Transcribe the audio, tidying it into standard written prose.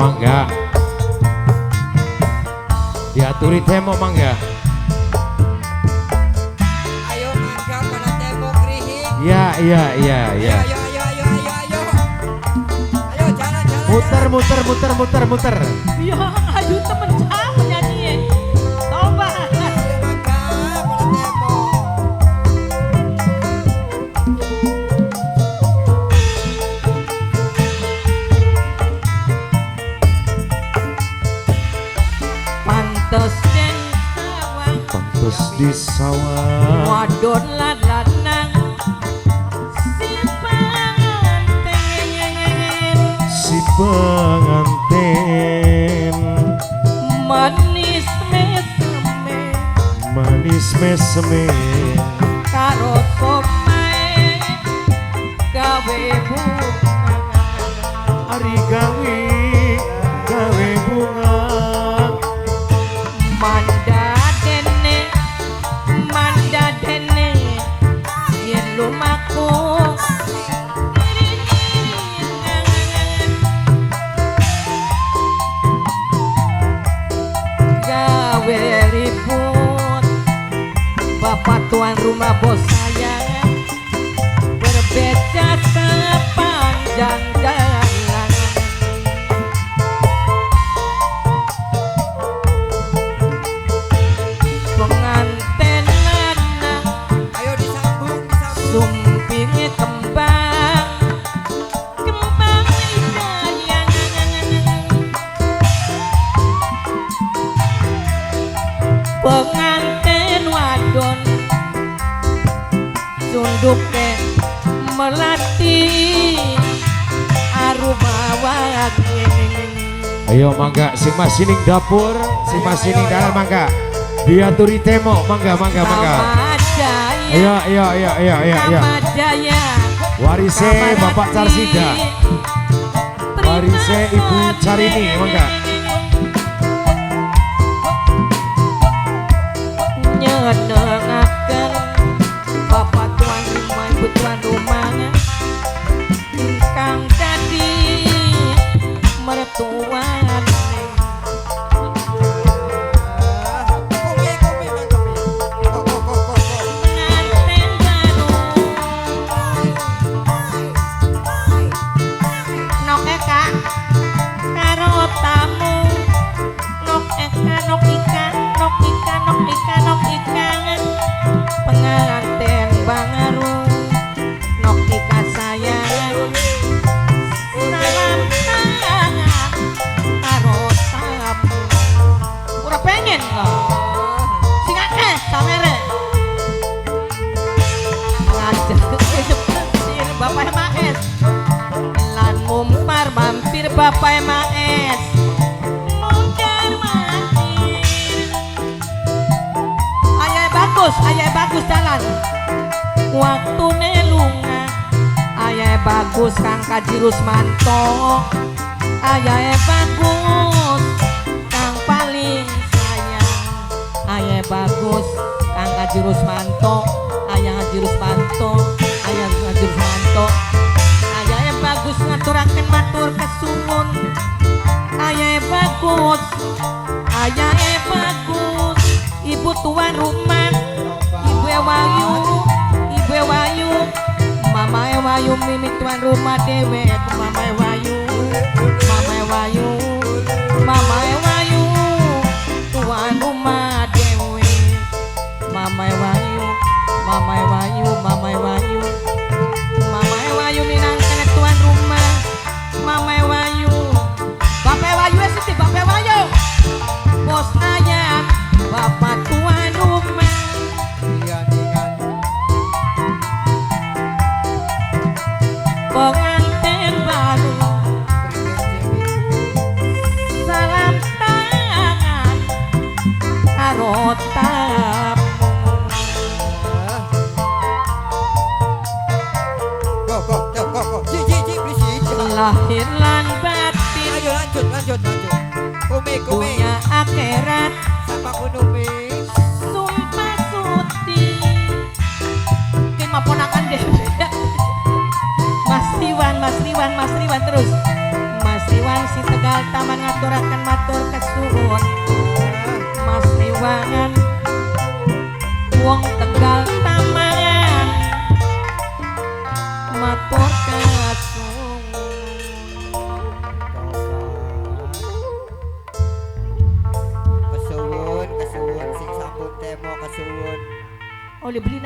mangga. Diaturi temo mangga. Ayo mangga pada temo krihing. Ya. Ayo, ayo. Ayo Muter. Ya, ayo temen saya nyanyi. Coba. Ayo mangga pada temo. Pantes di sawah. Wadon lanang Si pengantin manis meseme manis meseme karo somae gawe bunga ari gawe bunga manda dene yen lumaku gawe ribut bapak tuan rumah bos saya berbeda sepanjang jalan. Pengantin lanang Ayo disambung. sumpingnya kembang hidayang pengantin wadon sunduknya melati arumawat. ayo mangga sing masining dapur sing masining dalan mangga diaturi temo mangga ayo Kamadaya warise Bapak Carsida warise Ibu Carini mangga nyenengaken Bapak tuan rumah Ibu tuan rumahnya ingkang dadi mertua Kopi mangga. Kok. pengantin baru nok eka karo tamu nok eka nok ika pengantin bangaru nok ika sayang salam tangan karo tamu ora pengen kok sing akeh kamera ngajak kesepir Bapak Maes lan mumpar mampir Bapak Maes mumpar mampir ayah bagus jalan waktune lunga ayah bagus Kang Kaji Rusmanto ayah bagus Kang paling sayang ayah bagus Kang Kaji Rusmanto ayah Haji Rusmanto ayah bagus ngaturaken matur kesuwun ayah bagus Ibu tuan rumah Ibu Wayu Mama Wayu mimi tuan rumah dewek Mama Wayu tuan rumah dewek Mama Wayu minangkan tuan rumah Mama Wayu Bapak Wayu sih Bapak Wayu bos ayam Bapak tuan rumah pengantin baru salam tangan karo tamu Kok. Ji, berisik. lahir lan batin Ayo lanjut. Umi. punya akhirat Sama Umi. sumpah suci tim ponakan deh Mas Riwan terus Mas Riwan si Tegal Tegal Taman ngaturaken matur kesuwun Mas Liwangan wong Tegal Taman matur kesuwun Kesuwun, kesuwun sing sampun temo kesuwun. oleh beli